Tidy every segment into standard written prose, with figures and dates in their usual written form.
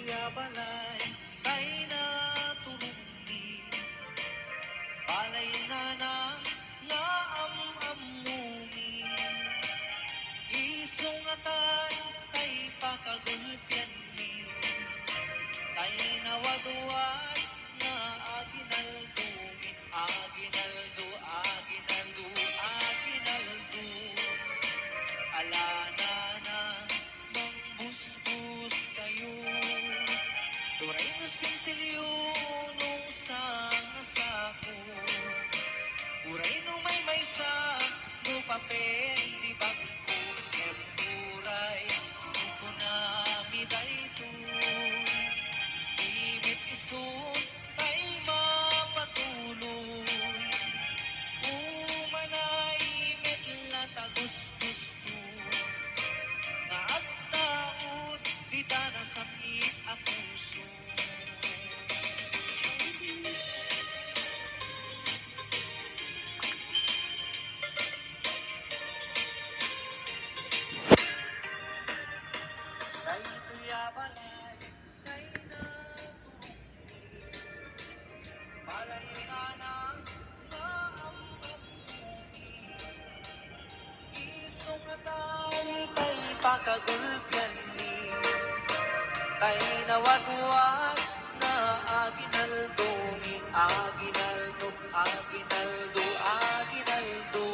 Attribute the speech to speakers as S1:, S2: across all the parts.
S1: tuya balay, kay naturumni, balay na nga amumi, isungatan kay pakagulpyan ni, kay nawaduan nga aginaldo, aginaldo, aginaldo, aginaldo, alana na mangbusbus kayo, turay na sinsilyo nung sangasako, turay no may sa no papel di bangko, ket turay no kunami dayto, ibit isun ay mapatuloy, umanay metla tagus-gusto, nga agtaod di na sakit a puso. Kay tuya balay, kay naturumni, balay na nga amumi, isungatan kay pakagulpyan ni, kay nawagwag na aginaldongin, aginaldo, aginaldo, aginaldo,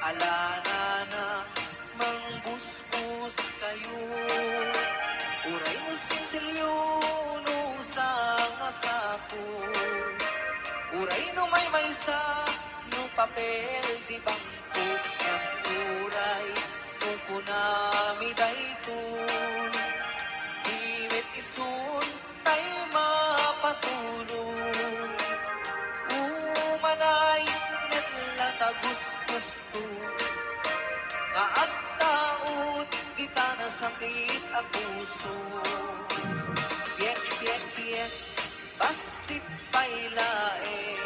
S1: alana na mangbusbus kayo, uray mo sinsilyo no sangasako, uray no may sa no papel di bangko, ang uray no kunami dayton, iwit isun tay mapatuloy, umanay metla tagus-gusto, nga agtaod di na sakit a puso. Piek, piek, piek, basit pailae,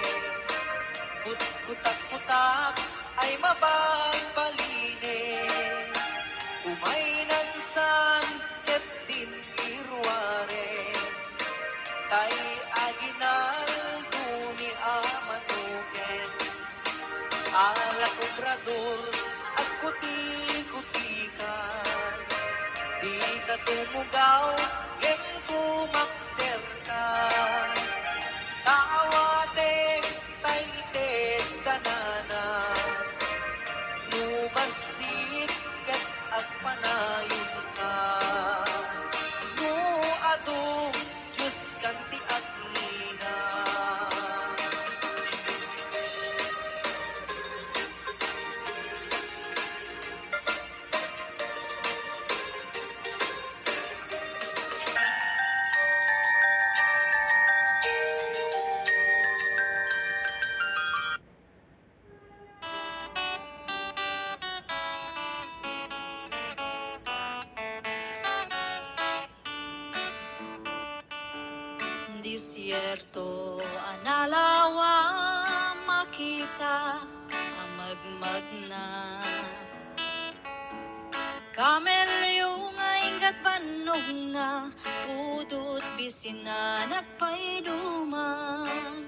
S1: putak-putak ay mabagbaline, umaynansan ket din irware, tay aginaldo ni amatuken, alak obrador at kuti-kutikan, di ka tumugaw, kem kumakder ka, kaawate taited kanana, nubasit ket agpanayon ka, no adu Diyos kanti aglina.
S2: Disyerto analawa makita ang magmag na kamelyo nga ingat panog na pudot bisina nagpaiduman,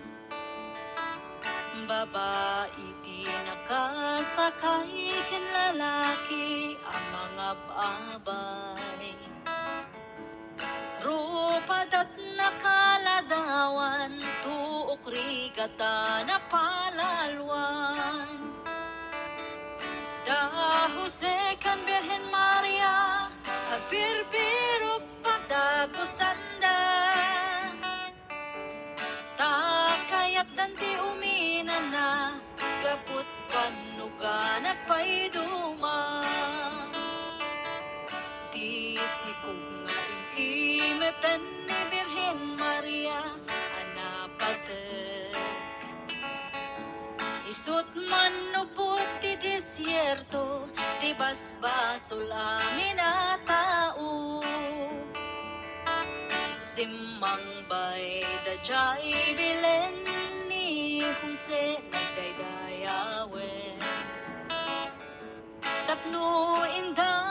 S2: babae ti nakasakay ken lalaki ang mga babay, rupadat nakaladawan, tuok rigata na palalwan. Da Jose kan Birhen Maria, agbirbirok pagdagosanda, takayat danti umina na, kaput panuga nagpaiduma, ti sikog nga imetan ni Birhen Maria anapatek, isut man upot ti disyerto, ti basbasol amin a tao, simmang bay da jay bilen ni Jose nagdaydayawen, tapno inda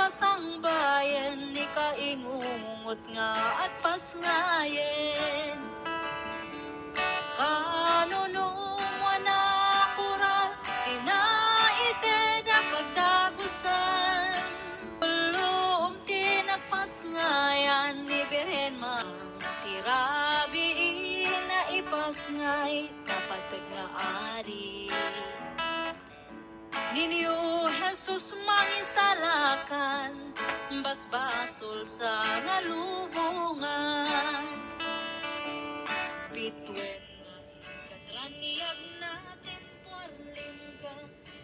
S2: sang bayan, ni kaingungot nga at pasngayen. Kanunong wana kural, tinaited ang pagdagusan. Ulum tinagpasngayan ni Birhen mang tirabiin na ipasngay, napatag nga ari. Ninyo Jesus mangisalakan, basbasol sa ngalubungan. Bitwen nga ikatraniag natin puarlim ka,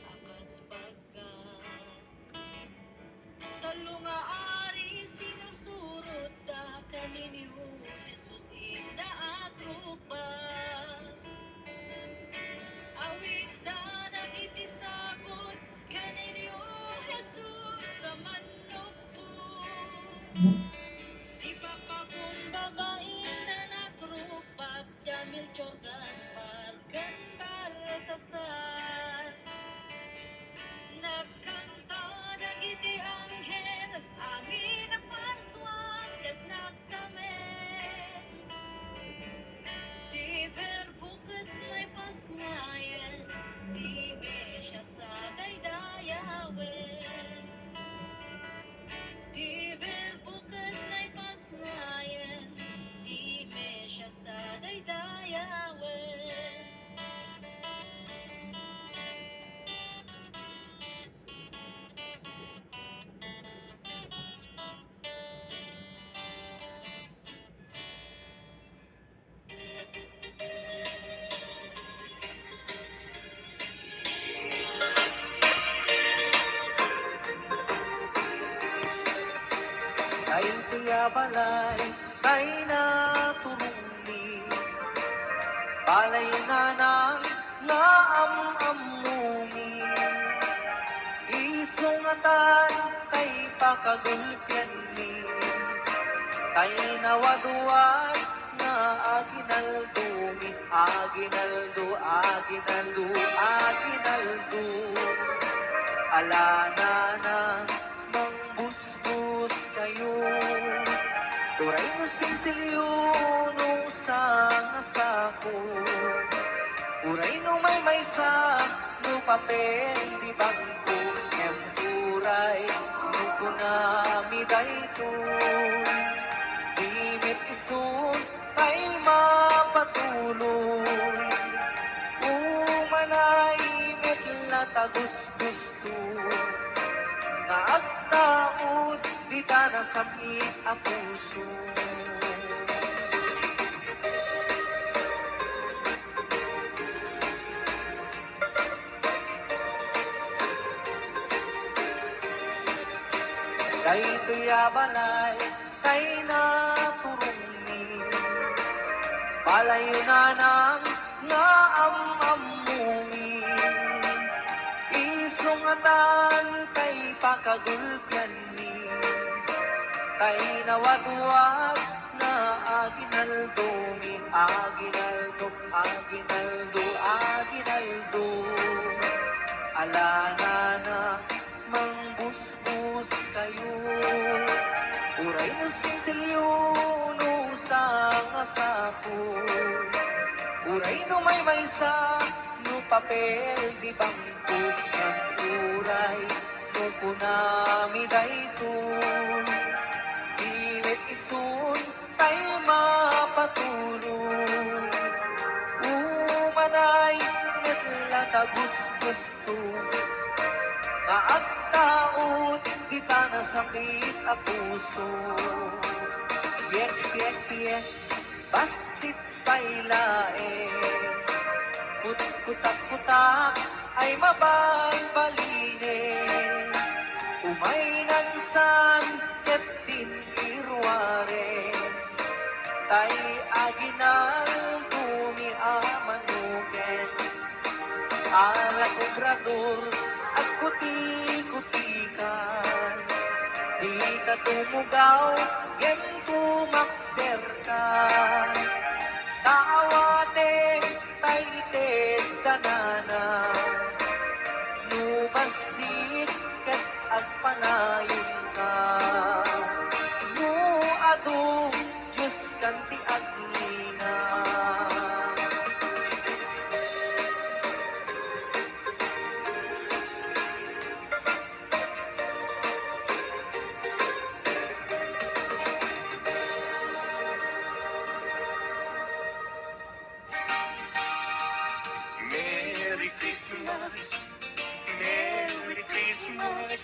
S2: akas pagka. Talo nga ari sinursurot da kaninyo Jesus inda agrupa. Awit da nagitisagot kaninyo Jesus sa manupo. Si Papa kong babaeng na nagrupap, Damil Chor Gaspar kan Baltasar. Nagkanta dagiti anghel, amin na parswan kat nagdamet. Di verbuket na'y pasngayan, di mesya sa daydayawen. Di verbuket na'y pasngayan, di mesya sa daydayawen.
S1: Kay tuya balay, kay natulungi, balay na nang naamamumi. Isungatan kay pakagulpyan ni, kay nawaduan na aginaldumi, aginaldo, aginaldo, aginaldo. Alana na mangbusbus kayo, turay no sinsilyo no sang asako, uray no may sa no papel di bangko, em uray no kunami dayton, dimit isun ay mapatuloy, umanay met tagus gusto, nga agtaod di ta nasamit ang puso. Kay tuya balay, kay naturungi, palayo na nang nga amamumi. Isungatan kay pakagulpyan ni, kay nawadwad na aginaldumi, aginaldo, aginaldo, aginaldo. Alana na mangbusbus kayo, uray no sinsilyo no sang asako, uray no may sa no papel di bangko, ang uray no kunami dayton, diwit isun tay mapatuloy, umanay metlatagos gusto, maagtaot di ta nasakit a puso. Piek, piek, piek, basit pailae, kutak-kutak ay mabalbaline, umay nansan ket din irware, tay aginal dumi amanuken, alak obrador at kuti-kutikan, di ka tumugaw, gen tumakder ka, kaawate, taited tanana, nubas maksit ket agpanayon ka. Mo adu Diyos kanti aglina.
S3: Merry Christmas, Merry Christmas.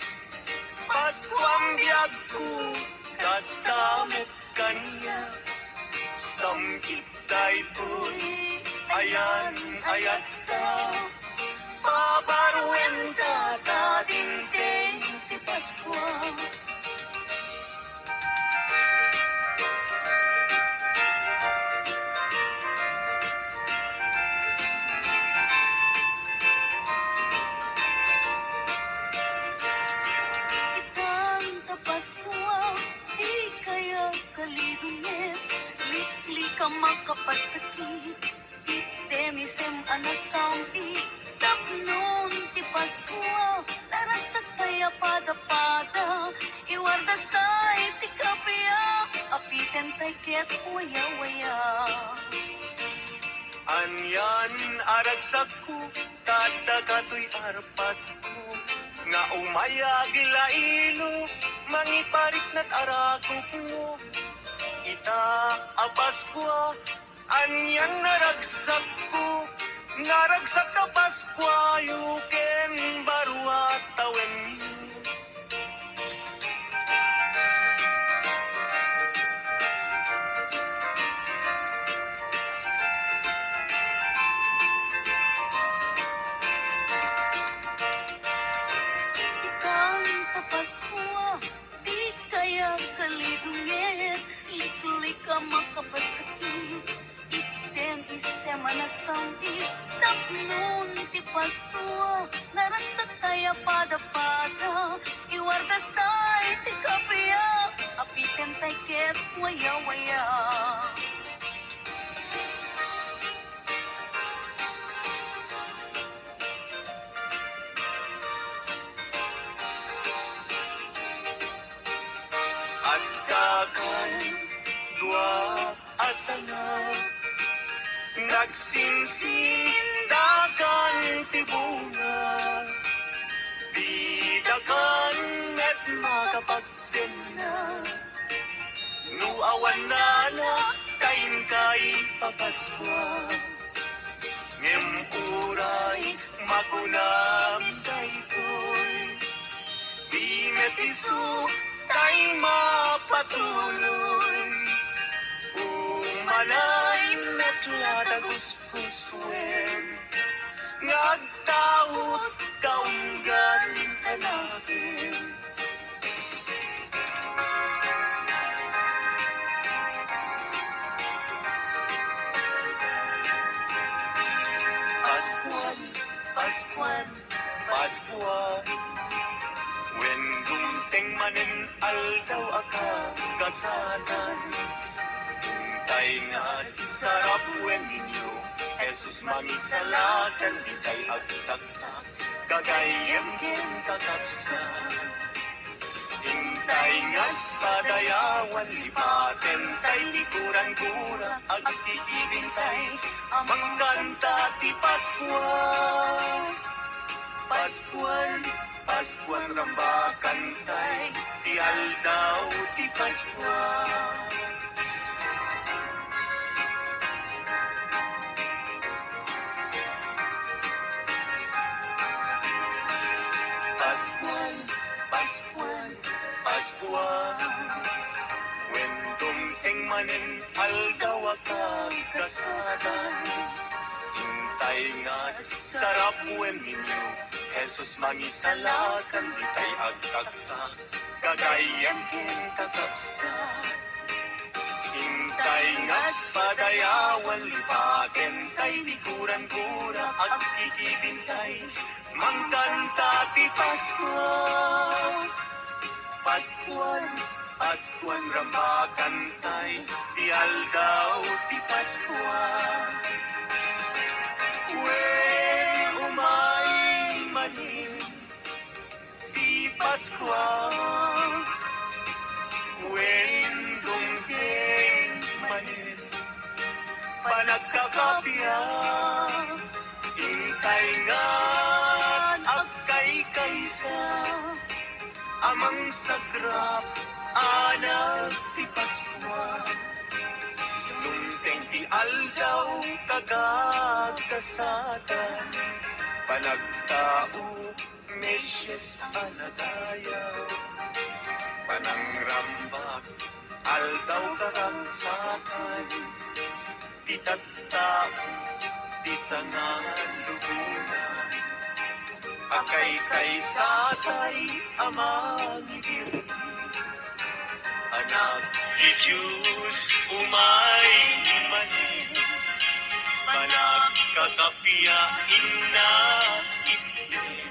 S3: Pasko ang biyag ko, kasta mo kanya. Samkit daytoy, ayan ayat ka. Pabarwen ka, tatingting ti Pasko.
S2: Itang tapas ko di kaya kalidungit. Likli ka makapasakit. Itemisem anasampi. Tapnon ti Pasko, naragsak kaya pada-pada. Iwardas tay ti kapya, apiten tay ket waya-waya.
S3: Anyan aragsak ko, kada kato'y arpat ko. Nga umayag lailo, mangiparik na't arago ko. Ita apas ko, anyan naragsak ko. Naragsak ka Pasko, yuken barwa tawen niyo.
S2: Itang tapas ko, di kaya kalidungit. Likli ka makapasakit. Iten isem anasampi. Tapnon ti Pasko, naragsak kaya pada-pada. Iwardas tay ti kapya, apiten tay ket waya-waya.
S3: At kakan dua asana nagsinsindakan tibunga bidakan at makapagten na nuawan na kain kay papaskwa ngemuray makunam daytoy di metiso tay mapatuloy umanay natlatagus kuswen ngagtaot kaunggan kanakin Paskuan, Paskuan, Paskuan when dumteng manen aldaw aka kasanan Untay nga sarap wen ninyo Jesus mangisalakan di tay agtagtak kagayem ken kakapsan Intay nga padayawan lipaten tay likuran-kura agtitibing tay amang kanta ti Paskuan Paskuan Paskuan rambakan tay ti aldaw ti Paskuan Paskuan, Paskuan, Paskuan when dumteng manen aldaw akag kasadan Intay nga sarap wen ninyo Jesus mangisalakan di tay agtagtak kagayem ken kakapsan Intay nga't padayawan lipaten tay likuran-kura agkikibintay mangkanta ti Paskuan Paskuan Paskuan rambakan tay ti aldaw ti Paskuan Wen umay manin
S1: Pascua. When dumting manin, panagkakapya, intay nga agkay kaysa, amang sagrap, anak ti Pascua. Nung ti aldaw kagagkasada, panagtao mesyes anadayaw, panangrambak aldaw karangsakan, ti tattao ti sangan lubunan, akay kaysatay amang ibirti, anak ni Diyos umay manin, panagkakapiyain na itin,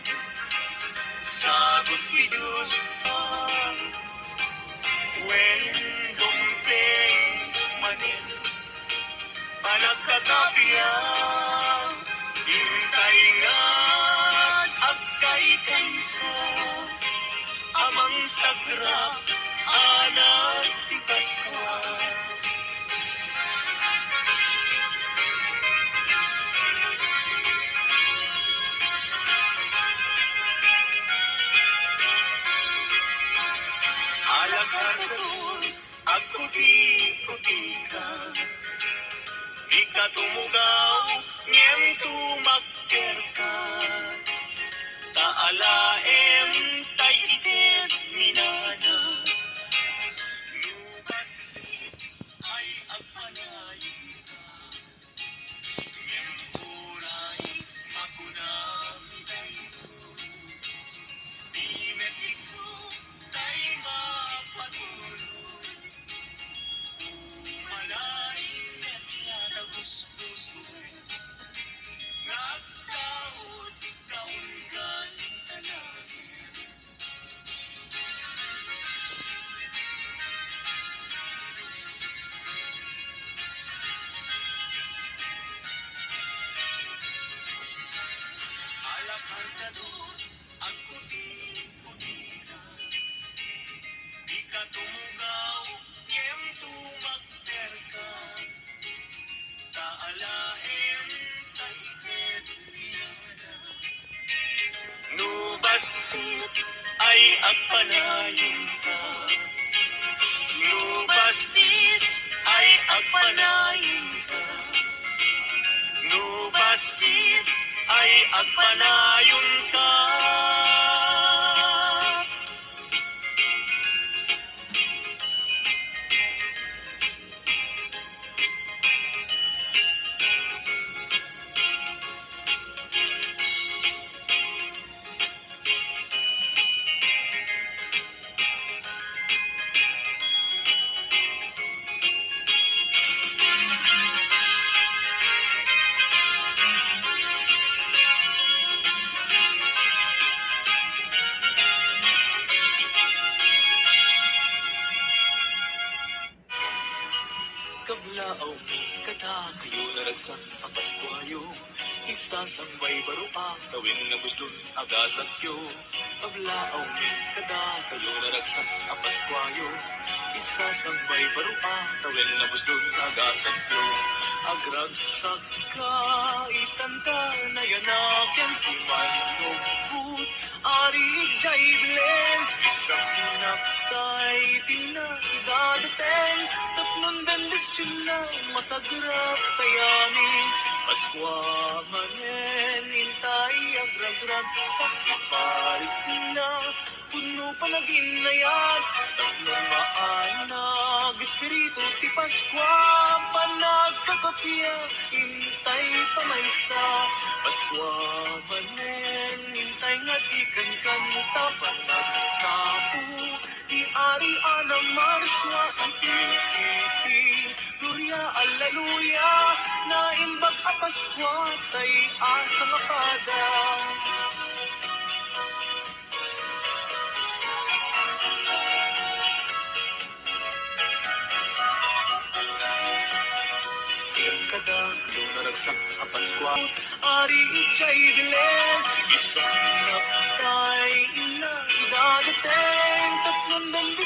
S1: sagot ni Diyos when dumping manin, panagkakapiya, hintay nga agkay kaysa, amang sagrap, anak ti Pascua. Alagad agkuti-kuti ka, di ka tumugaw, ngem tumakter ka, taalaem tay itit minana, nubasit ay agpanayin ka, ngem kuray makunang tayo, di metiso tay mapatuloy, umalain at lataguspusoy, nagtaot kaunggan talagin. Alakan ka doon, ang kuti-kuti ka, di ka tumugaw, ngem tumakter ka, taalaem taitet iyana. Nubasit ay agpanayin ka, nubasit ay agpanayin ka, nubasit ay agpanayon ka. Kablaaw kada kayo naragsak ang Paskwayo, isasambay baruang tawin na gustong agasakyo. Kablaaw kada kayo naragsak ang Paskwayo, isasambay baruang tawin na gustong agasakyo. Agragsak ka itanda na yanak yan timan nobut, ari jay blend, isang naktay pinagdadaten, tatlong dandes sila masagrap kayanin. Paskwa manen, intay agragrag sa ipalit na, puno panaginayat, tatlong maanag, espiritu ti Paskwa, panagkakapya, intay pamaysa. Paskwa manen, intay nga ikan kanta, panagtapo, di ari anang marswa, ang iti, Gloria, Alleluia, na imbag a Paskwa, tay asa nga pada. Kada kalong naragsak a Paskwa, ari ijay bilen, isang naptay ina idadaten.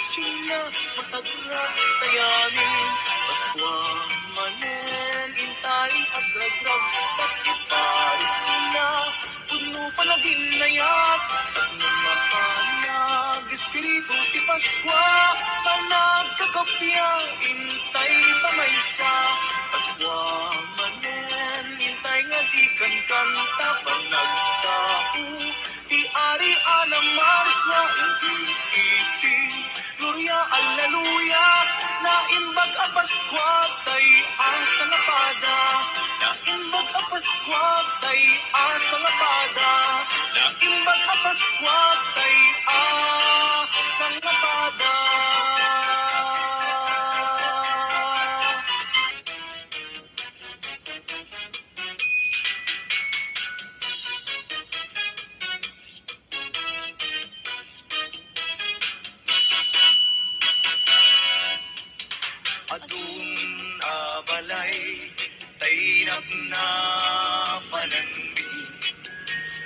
S1: Sila masagrat tayamin Paskwa manen intay at nagragsak iparit na puno panagin layat at namahanag espiritu ti Paskwa panagkakapya intay pamaysa Paskwa manen intay nga di kanta panagtao ti ari anamars na iti Gloria, Alleluia, naimbag a Paskwa, tay asa nga pada. Naimbag a Paskwa, tay asa nga pada. Naimbag a Paskwa, tay asa nga pada. Adun abalay, tainap na pananmi,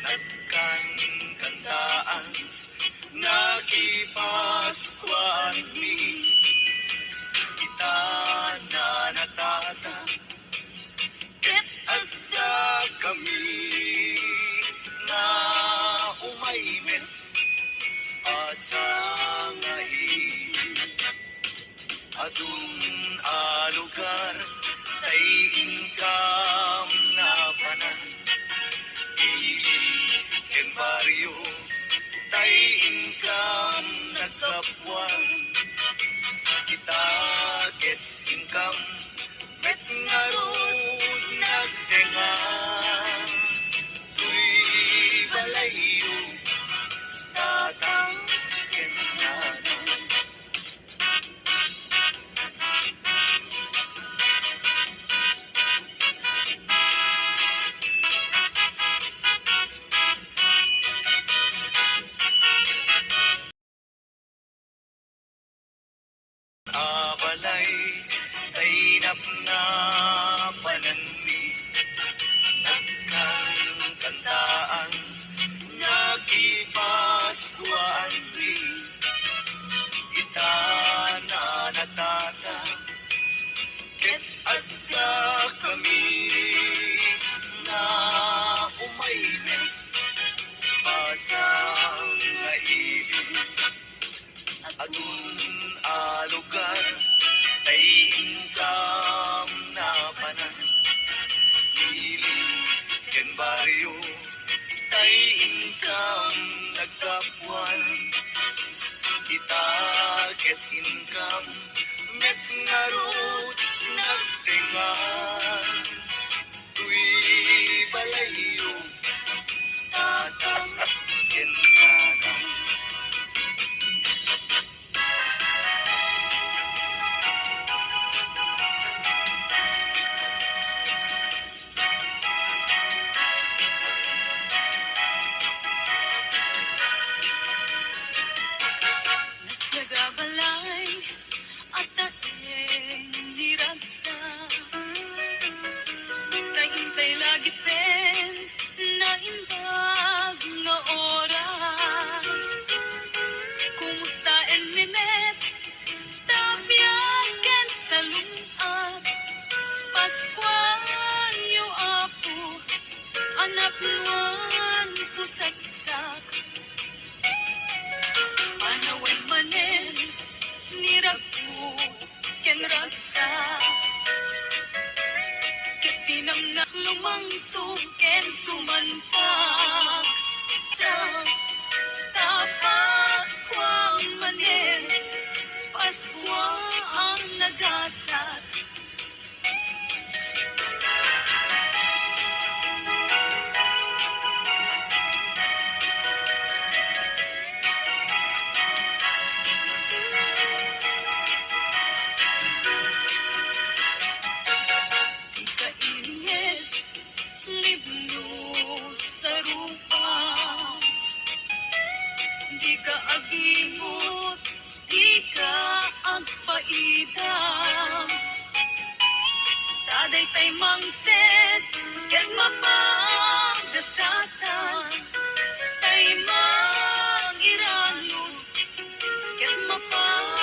S1: nagkankantaan, nakipaskwan mi, kita na natata, ket agda kami, na umaymen, asa ngayon. Adun a lugar tay income na panan ili ken baryo tay income nagkapuan kita get income met ngarud nagtenga tuy balayo tatang ken nanan abalay, tainap na pananmi, nagkankantaan, nakipaskwan mi, ita na natata, ket agda kami, na umaymen, pasang naibig. Adun a lugar tay income na panan ili ken baryo tay income nagkapuan kita get income met ngarut nagtengan tuy balayo tatang ken nanan
S2: Nagabalay at taeng niragsa Taintay lagi pen na imbag nga oras Kumusta en mimet tapyakan sa lungat Paskwan yu apo anak nuan pusagsak Anaway manen niragu ken ragsa ket tinamnak lumangtog ken sumanpak sa tapaskwa manen Paskwa ang nagasat kainget libno sa rupa di ka agingot di ka agpaidam taday tay mangtet ket mapagdasatan tay mangiranod ket mapag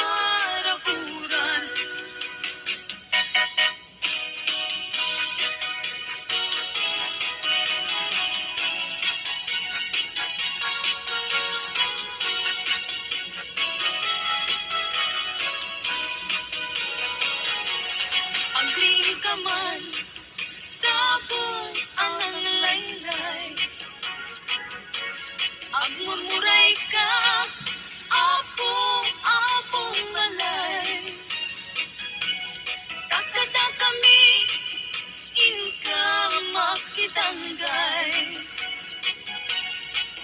S3: ka man, sabong ang laylay. Agmurmuray ka, apong malay. Takada kami, inka makitanggay.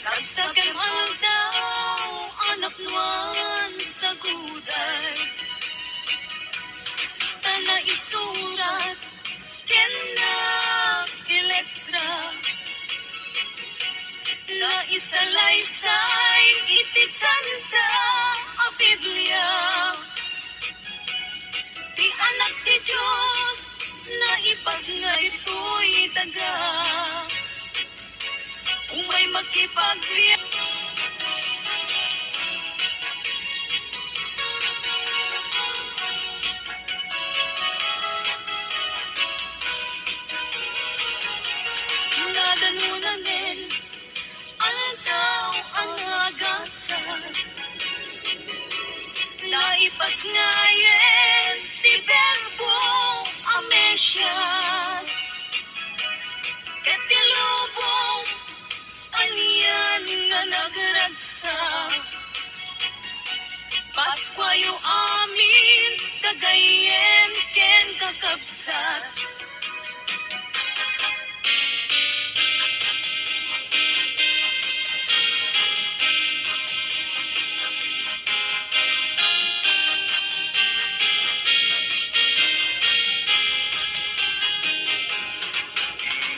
S3: Kagsagam aldaw, anak nuan sa guday. Tana isurat, kena iletra. Na isalaysay, iti santa a Biblia. Di anak ti Diyos, na ipas nga ito'y daga. Umay magkipagbiya. Nadano namin, aldaw ang agasan. Naipas ngayon, ti Verbo Amesias. Katilubong, aniyan nga nagragsa. Paskwa yu amin, kagayem ken kakabsat.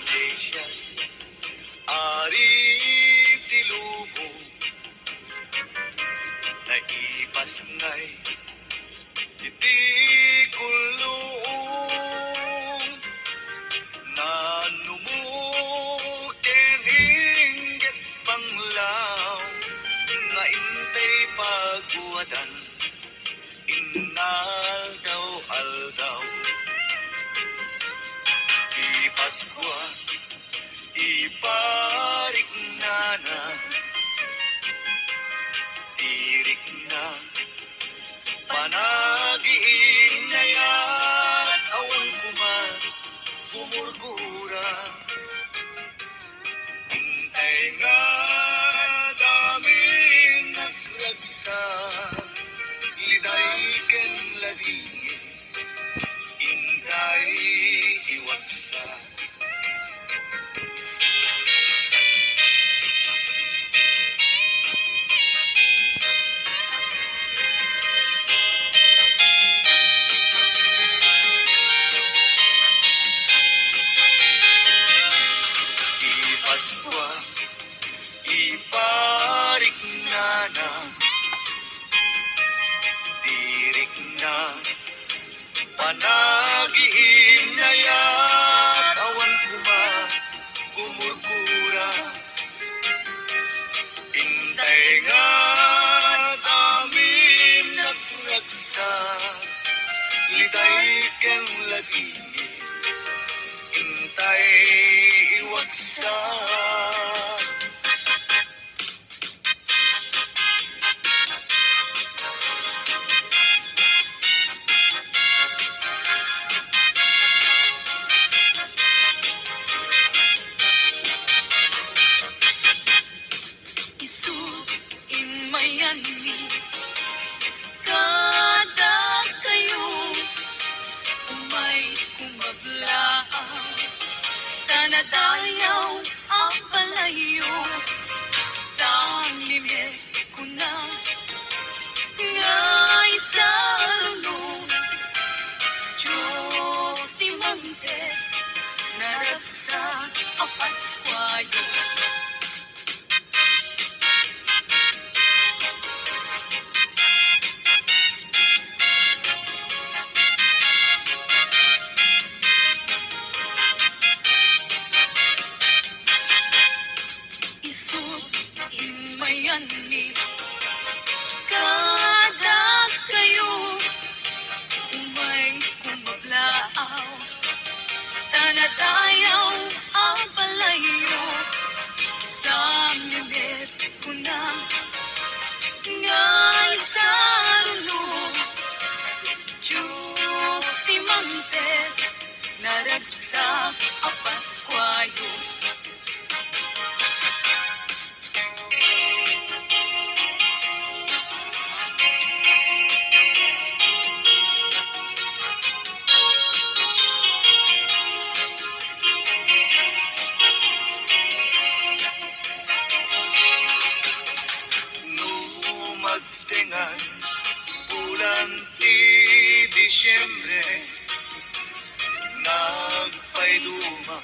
S1: Iglesias, ari tilubong, naipas ngay, iti kulong, nanumukin inggit panglaw, nga intay pagwadan, inaldaw-aldaw. Di Paskwa, iparik na, tirik na, panagiin na yan, awan kuman, bumurgura. Hintay nga, daming nagragsa, liday ken ladingin, hintay iwagsa. Di Paskwa, iparik na, tirik na, panagiin na yan, awan kuma, gumurgura. Intay nga, amin nagragsa, litay ken ladingin, intay iwagsa.
S3: Isu imayani, kada kayo, umay kumaglaan. Tanadayaw ang palayo, sang limit ko na, ngay sa runong. Diyos imante, naragsa ang Paskwayo.
S1: tengan bulan ti Disyembre nagpayluma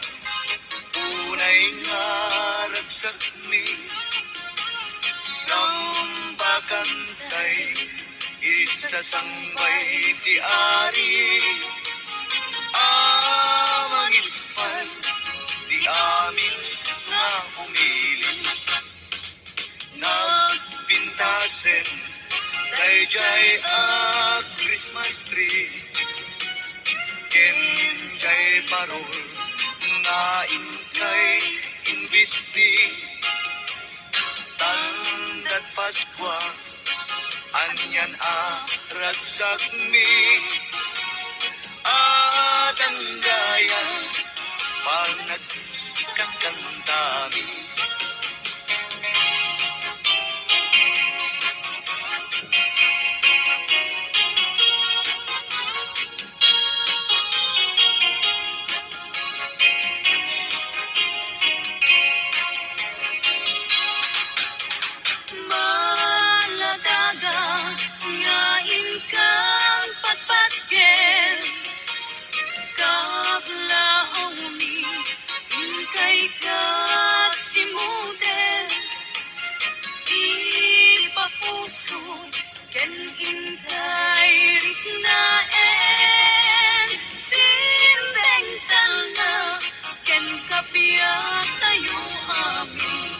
S1: unay nga ragsak mi nambakantay isa sangbay ti ari amang ispal di amin nga umili nagpintasen dayjay a Christmas tree ken jay parol nga inkay invisti tandat Paskwa anyan a ragsak mi at ang gaya pag nagkakantami
S3: Maladaga nga inkang patpatgen kablaong mi inkay katimuden ipapuso ken inkay riknaen simbeng talna ken kapiat tayo amin.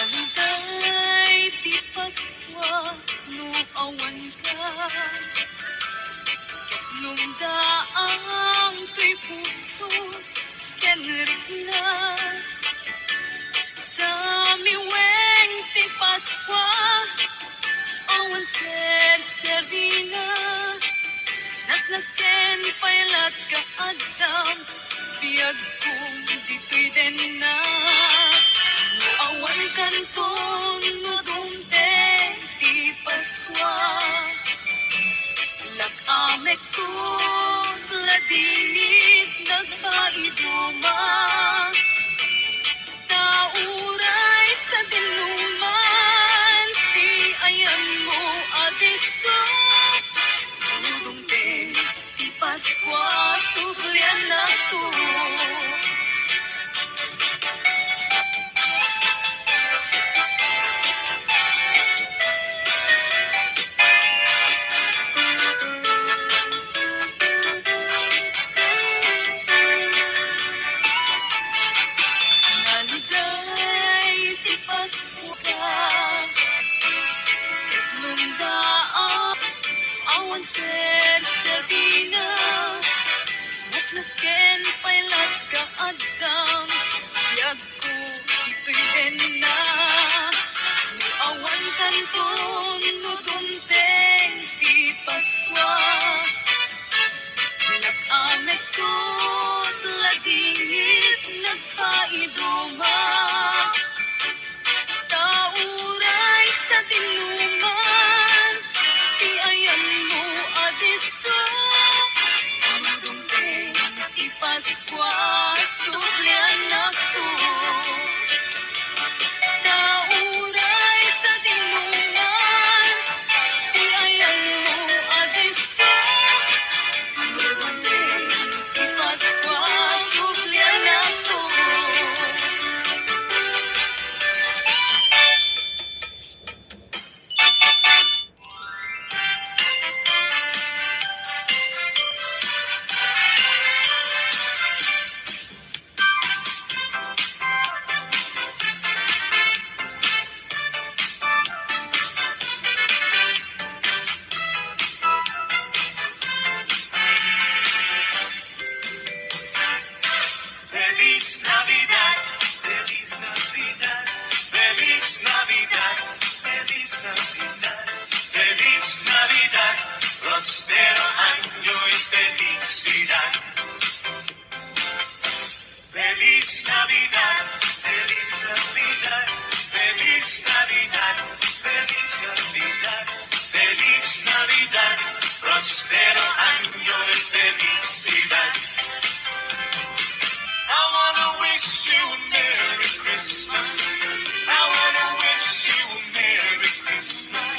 S3: Nalintay ti Paskwa no awan ka Lumdaang to'y puso ken rikna sa miweng ti Paskwa awan serdina nasnas ken paylat ka adam biag kong dito'y denna no awan kanton no dumte ti Paskwa lakamek ko ladingit nagkaiduma tauray sa dinuman ti ayan mo adiso dudungte ti Paskwa sugyan na to.
S1: prospero año y felicidad. I wanna wish you a Merry Christmas. I wanna wish you a Merry Christmas.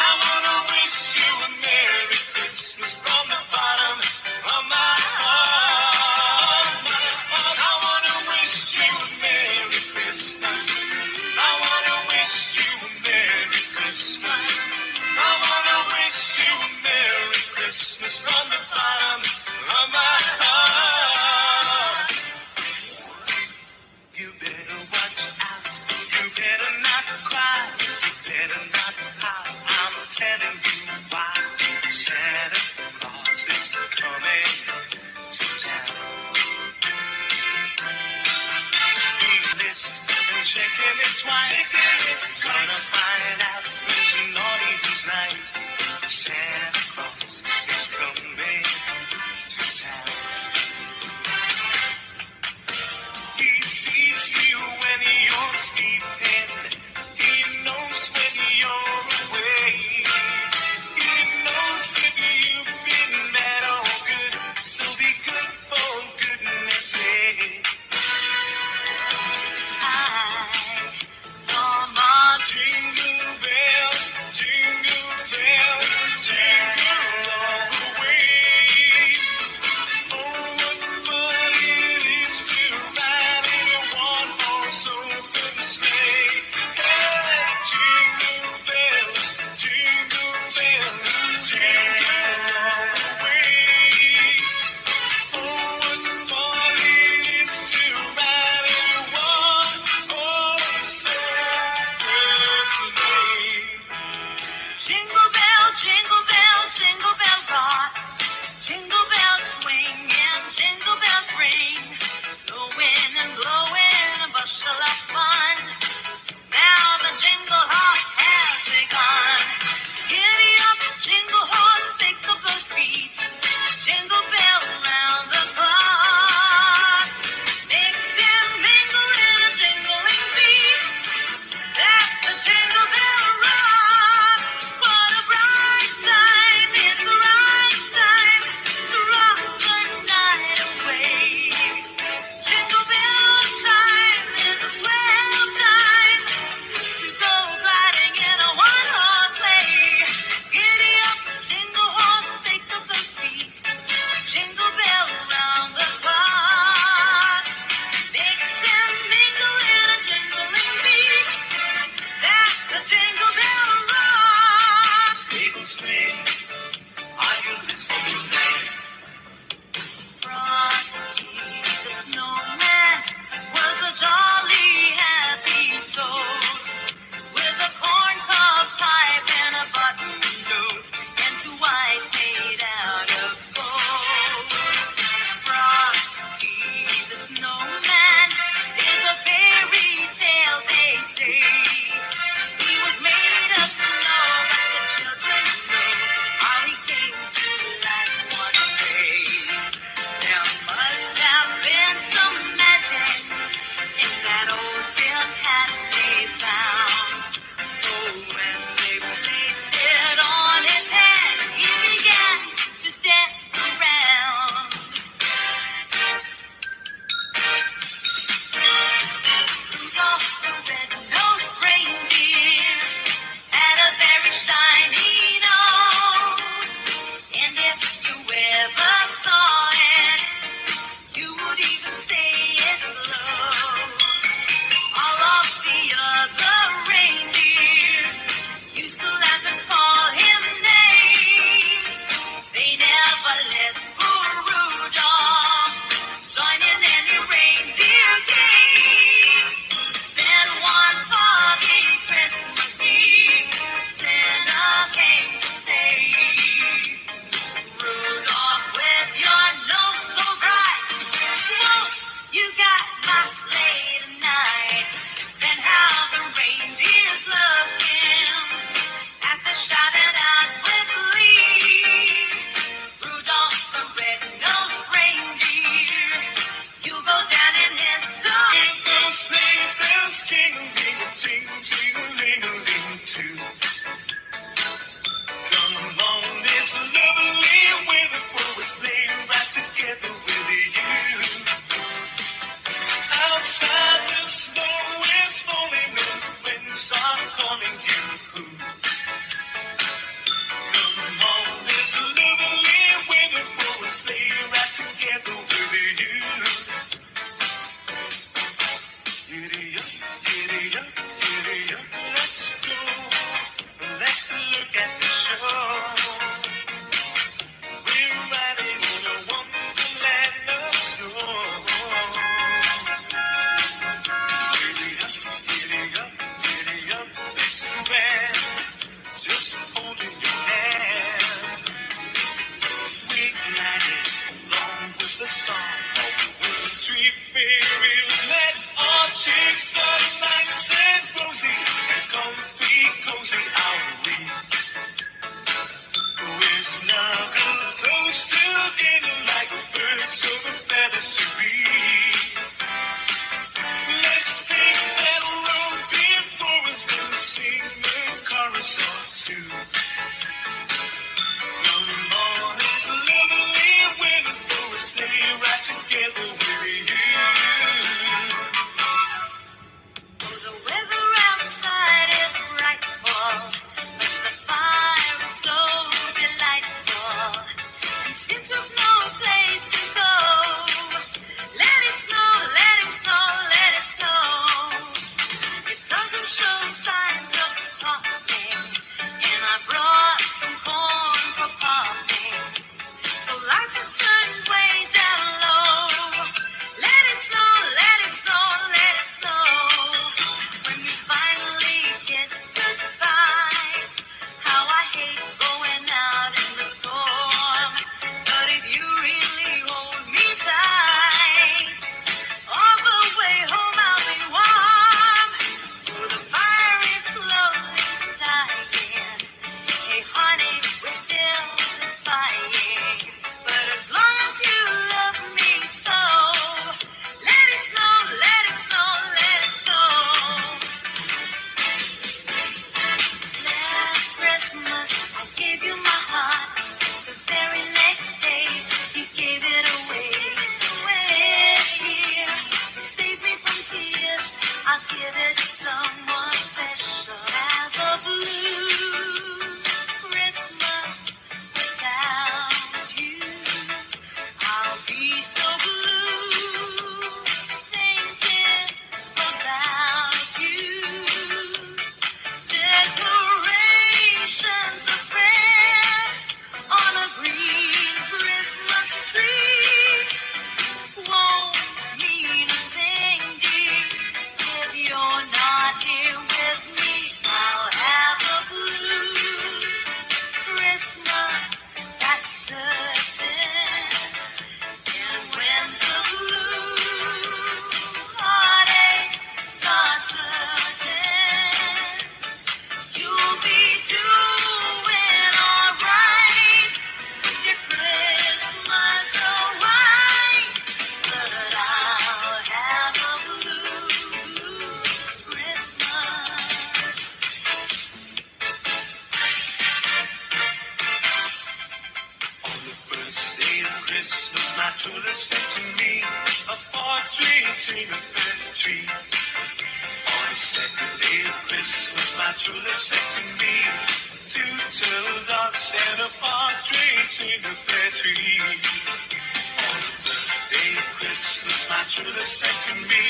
S1: I wanna wish you a Merry Christmas from the bottom of my heart. I wanna wish you a Merry Christmas. I wanna wish you a Merry Christmas. I wanna wish you a Merry Christmas from the bottom of my heart. You better watch out. You better not cry. You better not pout. I'm telling you why. Santa Claus is coming to town. He list and checking it twice. Gonna find out who's naughty, who's nice. Santa Claus is coming to town. He sees you when you're sleeping. He knows when you're away. He knows if you've been bad or good. So be good for goodness sake.
S3: I saw
S1: calling you. Come on, it's lovely waiting for a sleigh ride together with you. Giddy up, giddy up, giddy up, let's go. Let's look at the show. We're riding in a wonderland of snow. Giddy up, giddy up, giddy up, let's ride. Just holding your hand. We're gliding along with the song of the wintry fairies. Let our cheeks are nice and rosy and comfy, cozy are we. We're snuggled close together like birds of a feather should be. Let's take that road before us and sing a chorus or two. Come on, it's lovely waiting for a sleigh ride together with you.
S3: Oh, the weather outside is frightful, but the fire is so delightful. And since we've no place to go, let it snow, let it snow, let it snow. It doesn't show signs of stopping, and I brought some corn for popping. So lights are turned way down low. Let it snow, let it snow, let it snow. When we finally kiss goodbye, how I hate going out in the storm. But if you really hold me tight, all the way home I'll be warm. Oh, the fire is slowly dying. Hey honey, we're still fighting. But as long as you love me so, let it snow, let it snow, let it snow. Last Christmas I gave you my heart. The very next day you gave it away. This year, to save me from tears, I'll give it to someone special. Have a blue Christmas without you. I'll be so blue thinking about you. Decorations of red on a green Christmas tree won't mean a thing, dear, if you're not here with me. I'll have a blue Christmas, that's certain. And when the blue heartache starts hurting, you'll be doing alright with your Christmas alright. But I'll have a blue Christmas.
S1: On the first day of Christmas, my true love sent to me a partridge in a pear tree. On the second day of Christmas, my true love sent to me two turtle doves and a partridge in a pear tree. On the third day of Christmas, my true love sent to me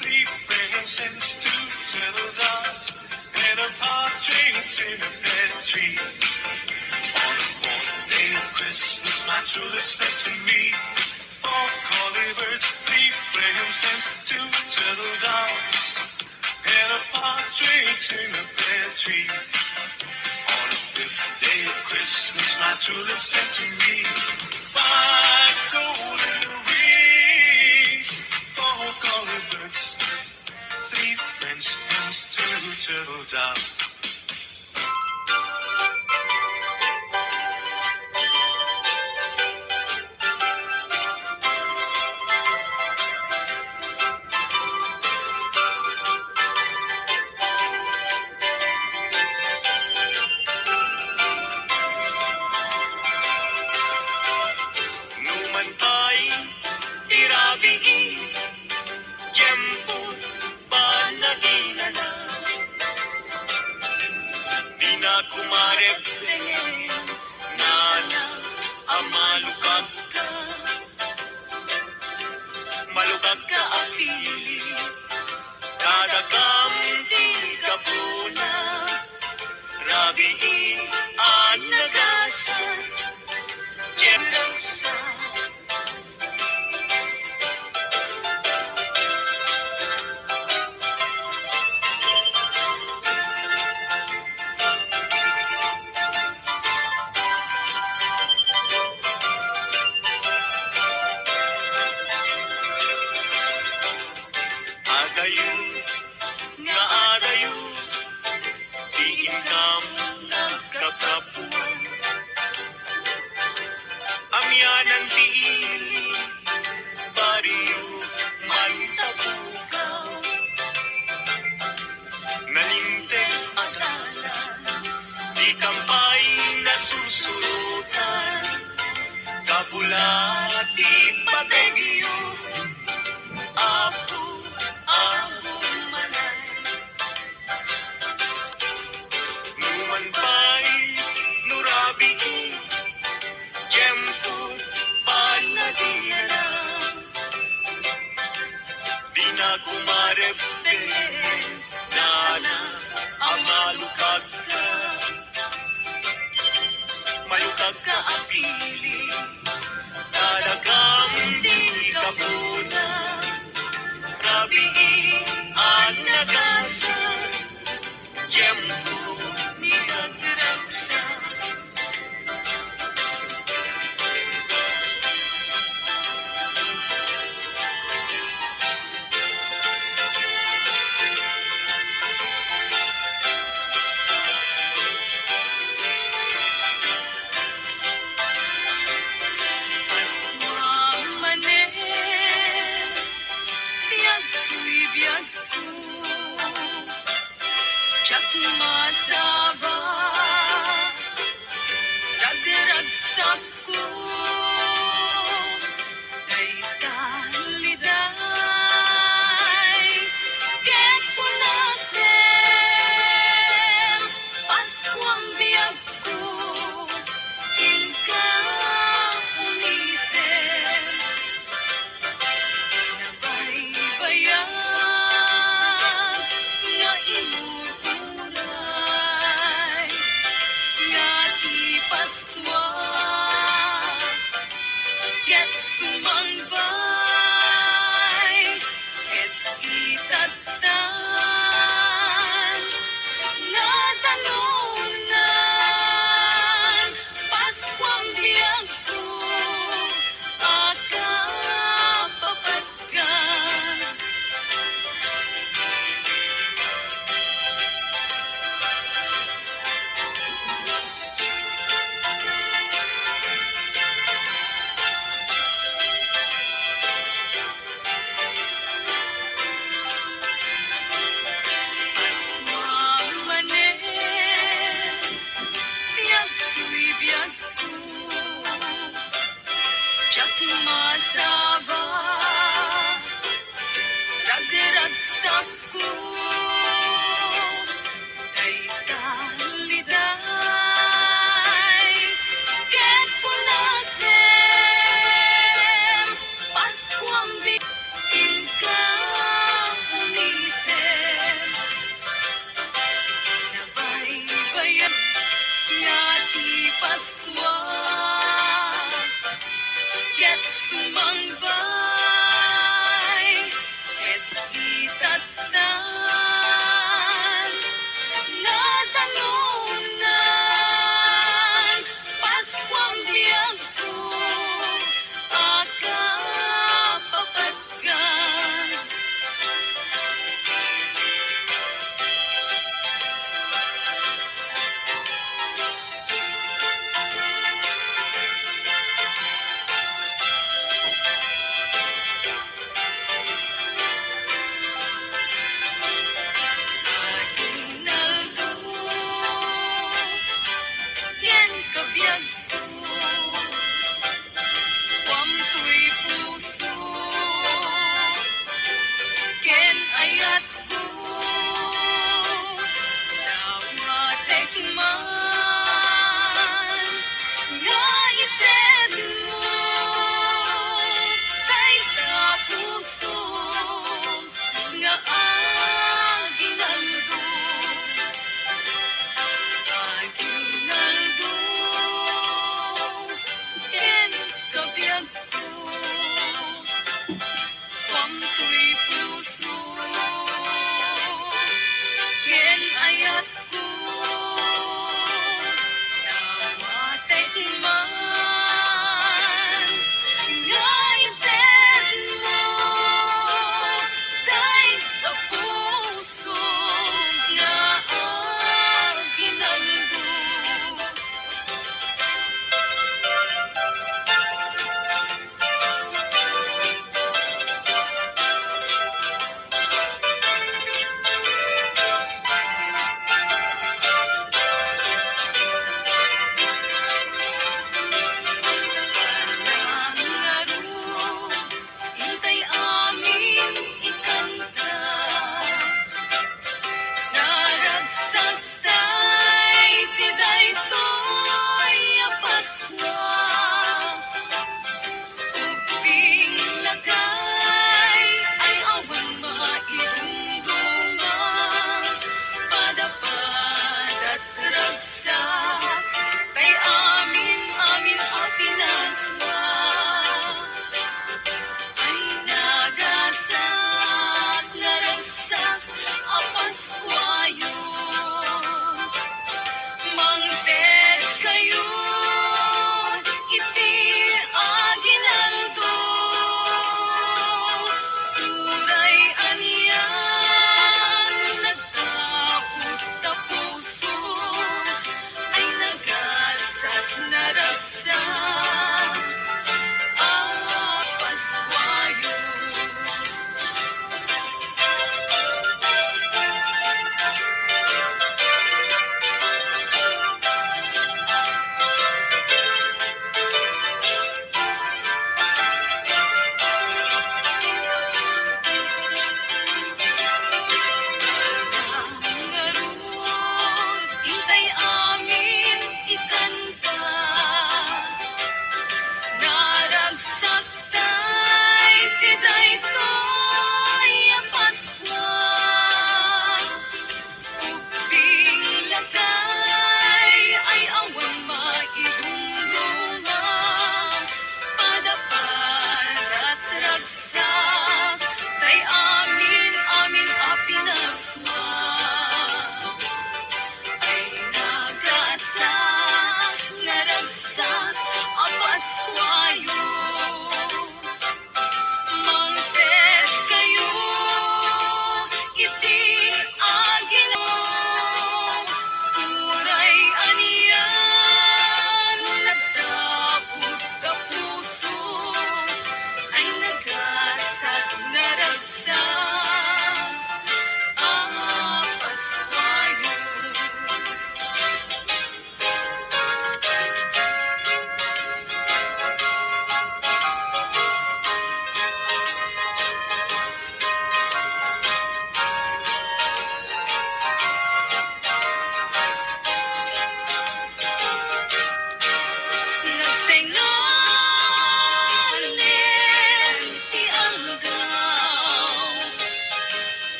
S1: three presents, two turtle doves and a partridge in a pear tree. On the fourth day of Christmas, my true love sent to me four collie birds, three presents, two turtle doves and a partridge in a pear tree. On the fifth day of Christmas, my true love sent to me five golden rings, four collie birds, three French hens, two turtle doves. na kumarep
S3: Bengen,
S1: nana amalukag
S3: ka,
S1: malukag ka
S3: apili,
S1: kadagam
S3: di ka puna,
S1: rabiin an nagasan
S3: Jemrang sa
S1: adayu nga adayu diin kam nagkakapuan amyanan tiili bariyo mantapukaw nalimtek
S3: atala,
S1: di kampay nasusurutan kabulat di pategyo
S3: apu, apu manay,
S1: numan pa'y nurabi jempo panadina di na kumarep
S3: bengen,
S1: nana amalukag ka malukag ka
S3: apili,
S1: kadagam di ka puna rabiin ang nagasan jempo
S3: ni agraksa, aswang manen, biag tuy biag tu, Jack masaba, ragragsak ko, kay taliday, ket punasem, aswang biag ko, inka unisem, nabaybayan, nga inuturay,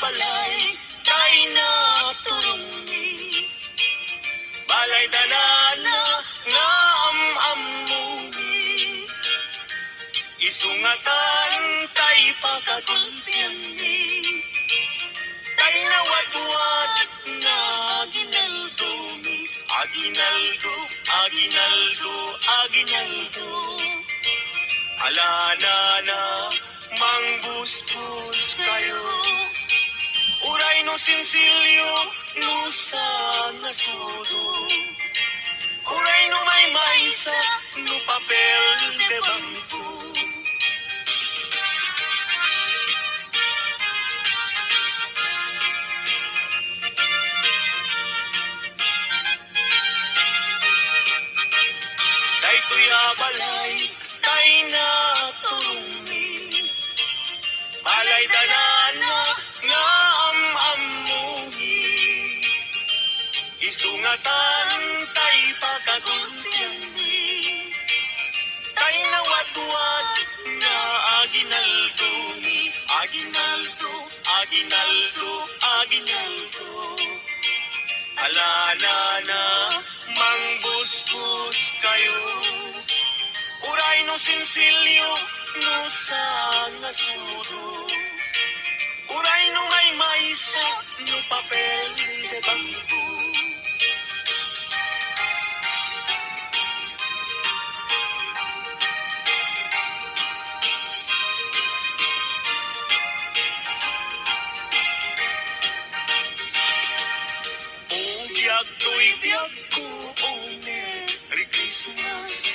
S1: balay, tay na turungi. Balay danana nga am-amuni. Isungatan tay pagkagulpiani. Tay na wadwad na ginaldumi. Aginaldo, aginaldo, aginaldo. Alana na mangbusbus kayo. Uray no sinsilyo no sa nasudo. Uray no may maisa no papel de bangko. Tay tuya balay, tay na turungi. Balay danana nga am-amuni. Isungatan tay pagkagulpiani. Tay na wadwad nga aginaldumi. Aginaldo, aginaldo, aginaldo. Alana na mangbusbus kayo. Uray no sinsilyo no sa nasudo. Uray no may maisa no papel de bangko. Biyag to'y biyag ko, oh Merry Christmas.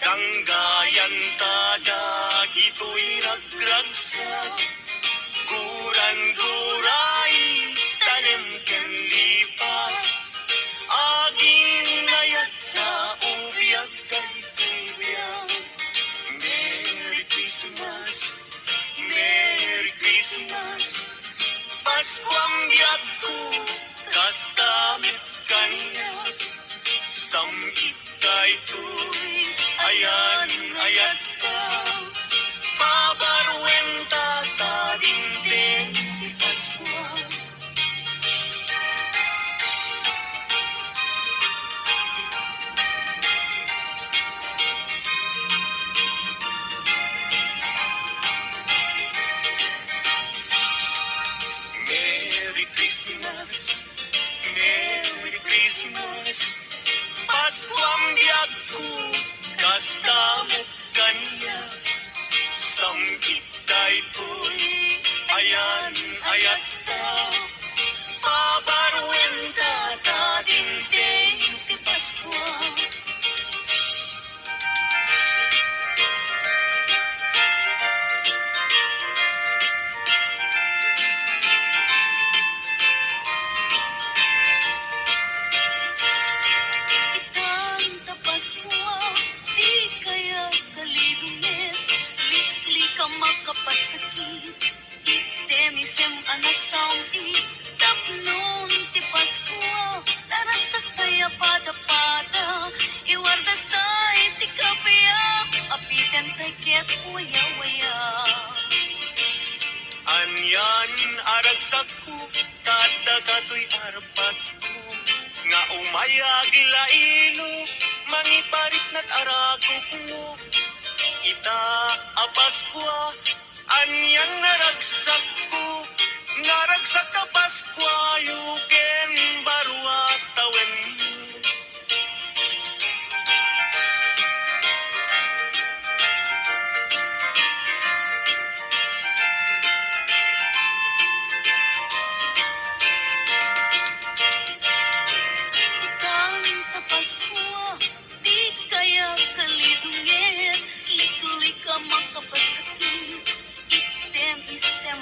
S1: Kanggayan tadag ito'y nagragsak. Guran-guray, tanim ken lipat. Aging nayat na ubiyag kay biyag. Merry Christmas, Merry Christmas. Paskwang biyag ko, kastamit kaniya. Samit kay to'y ayan ayat ka. Pabaruenta ta dingding di Pasko. Merry Christmas, Merry Christmas. Pasko ang biyag ko, kastamit kaniya. Samgit kay to'y ayan ayat ka. Pabaruin ka ta dingding ti Pasko.
S3: Itang Pasko, di kaya kalibingit. Likli ka makapasakit. Itemisem anasang tapnon ti Pasko. Naragsak kaya pada-pada. Iwardas tay ti kapiyak. Apiten tay ket waya-waya.
S1: Anyan aragsak ko, tada kato'y arpat ko. Nga umayag lailo, mangiparit na't aragok mo. Ita apaskwa, anyan naragsak ko. Naragsak ka Paskwa, yugen barwa tawen mo.
S3: Itang Pasko, di kaya kalidungit. Likli ka makapasakit. Item isem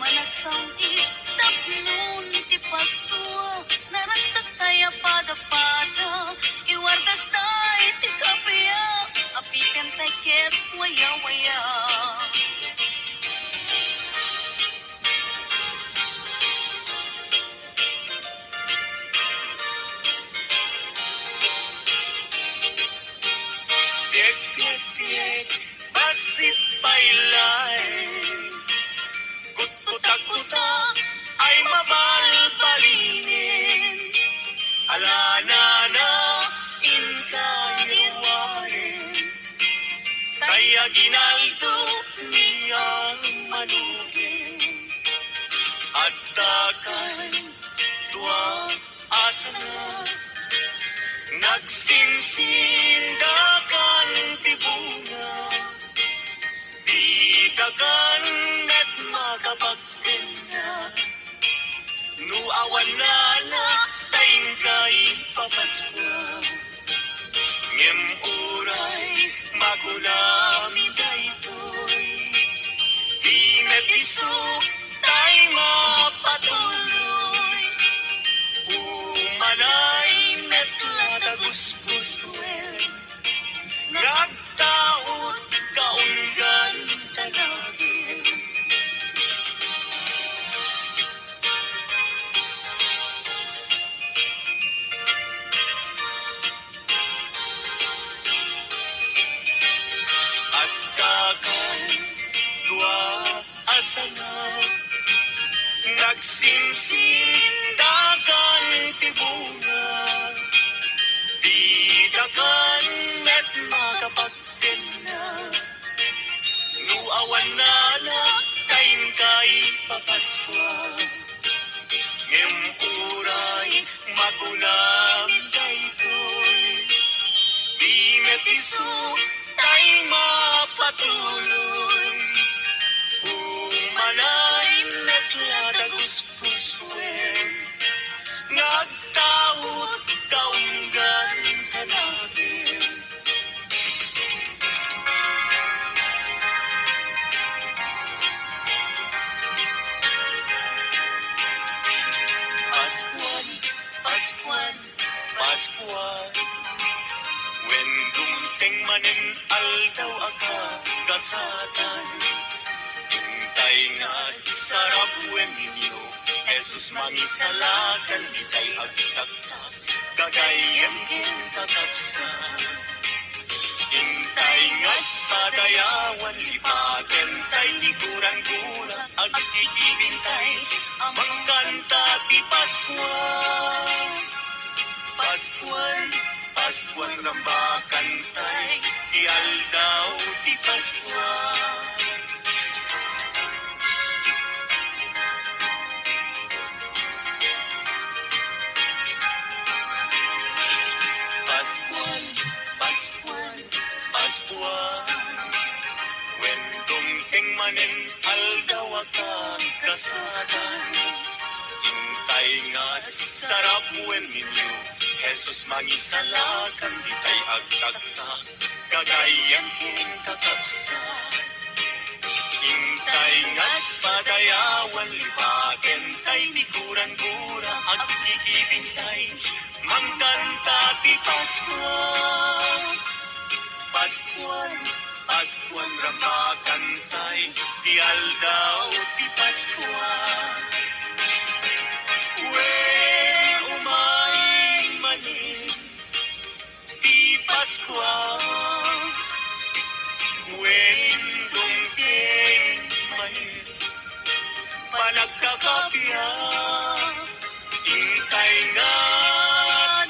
S1: nagin at dakan tuwa asana nagsinsindakan tibuna di dagan at makapagpina nuawan na tayong kay papaskwa ngem uray makulami daytoy di natisok tay mapatuloy umanay natlataguspustuel nagtaot kaunggan tanagin at dakan dua asana nagsinsindakan tibuna di dakan at makapagtina nuawan na kain kay papaskwa ngem uray magulang daytoy di natisok tay mapatuloy umanay natlataguspusuel nagtaot kaunggan tanagin Paskuan, Paskuan, Paskuan when dumteng manen aldaw aka gasatan hintay nga sarap wen ninyo Jesus mangisalakan ditay agtaktak kagayan tatapsan hintay nga padayawan lipaten tay digurang-gurang agkikibintay magkanta ti Paskuan Paskuan Paskuan rambakan tay ti aldaw ti Paskuan Paskuan Paskuan Paskuan when dumteng manen aldaw aka kasadan hintay nga sarap wen ninyo Jesus mangisalakan ditay agtaktak kagayan kong tatapsan hintay nga't padayawan lipaten tay likuran-gura agkikibintay mangkanta ti Paskuan Paskuan Paskuan ramakan tay ti aldaw ti Paskuan umay manin ti Paskuan when dumteng manin panagkakapya hintay nga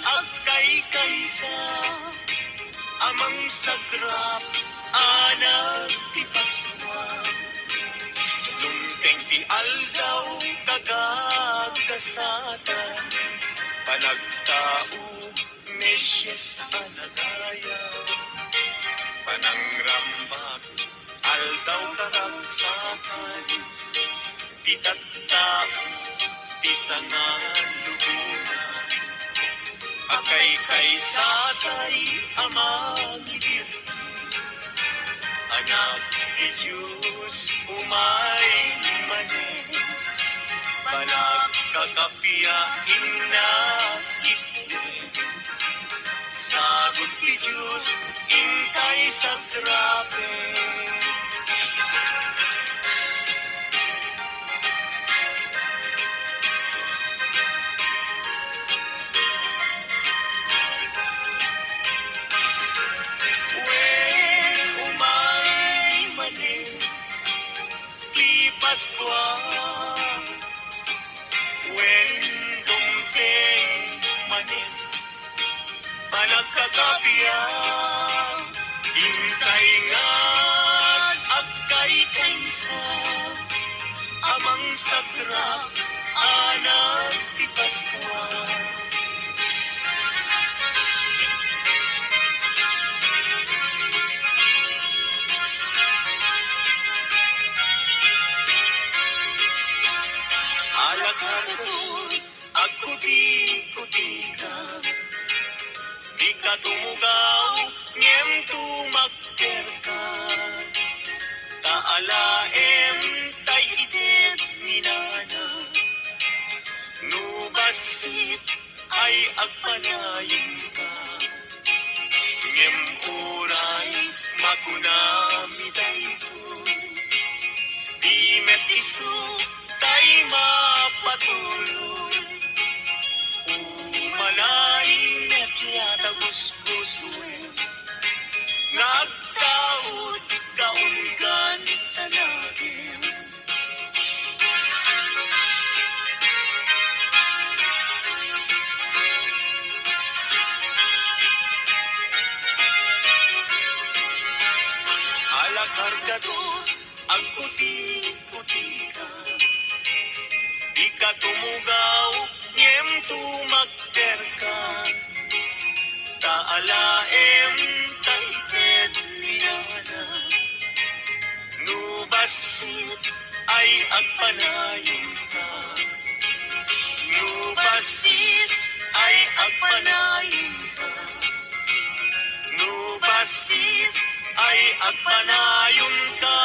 S1: agkay kaysa amang sagrap anak ti Paskuan dumteng ti aldaw kagagkasatan panagtao Mesyes anagayaw panangrambak aldaw karagsakan ti tattao ti sangan lubunan akay kaysatay amang ibirti anak ti Diyos umay manen panagkakapiyain na itwen sagot ti Diyos intay sa grabe umay manin ti Paskuan when dumteng manin panagkakapiya hintay nga agkay kaysa Alakarkatut, agputi-puti ka. Di ka tumugaw, ngem tumakder ka. Taalaem, tay ited minana. Nubasit, ay agpanayin ka. Ngem uray, makunami tayo. Di met isu, tay mapatuloy. Umanain at yatagusgusuin. Nagtaod, kaunggan tanagin. Alakarkatut, agputi-puti ka. Di ka tumugaw, ngem tumakder ka. Taalaem, taited liyana. Nubasit, ay agpanayon ka. Nubasit, ay agpanayon ka. Nubasit, ay agpanayon ka.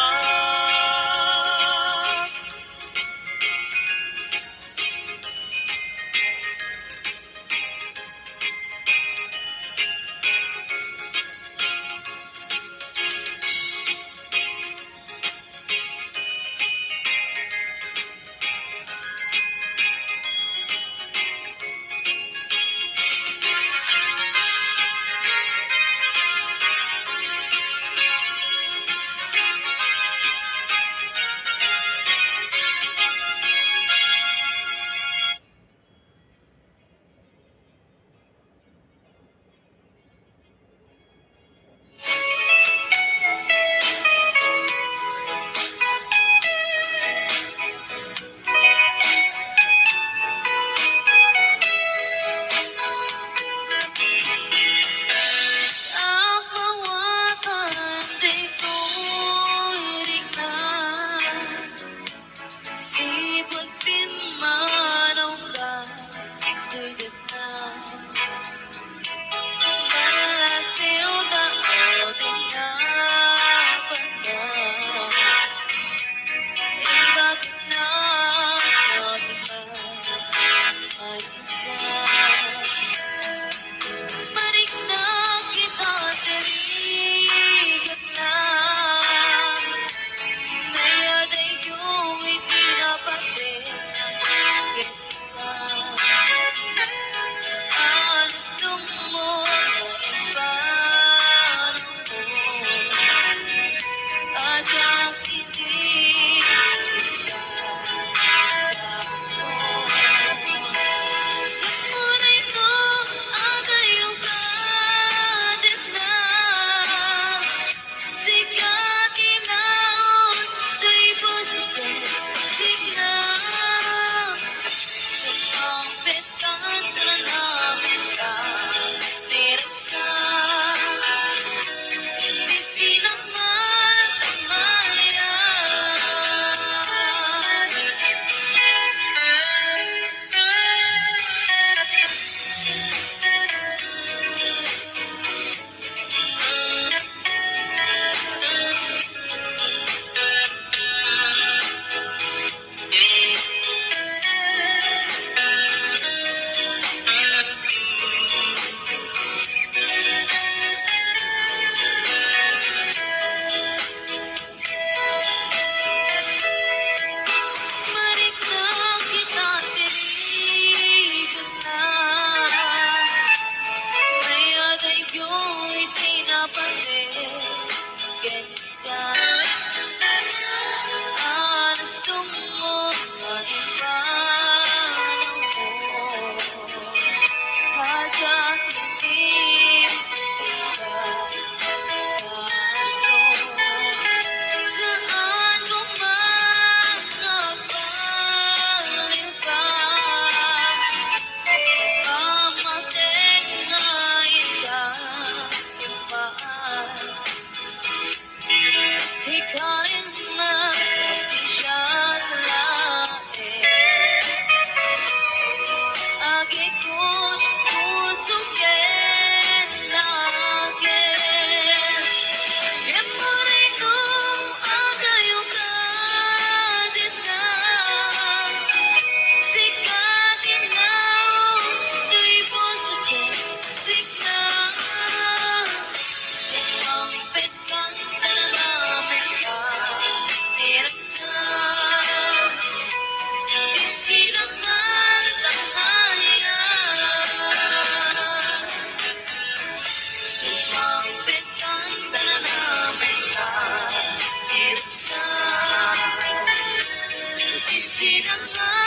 S3: sigahan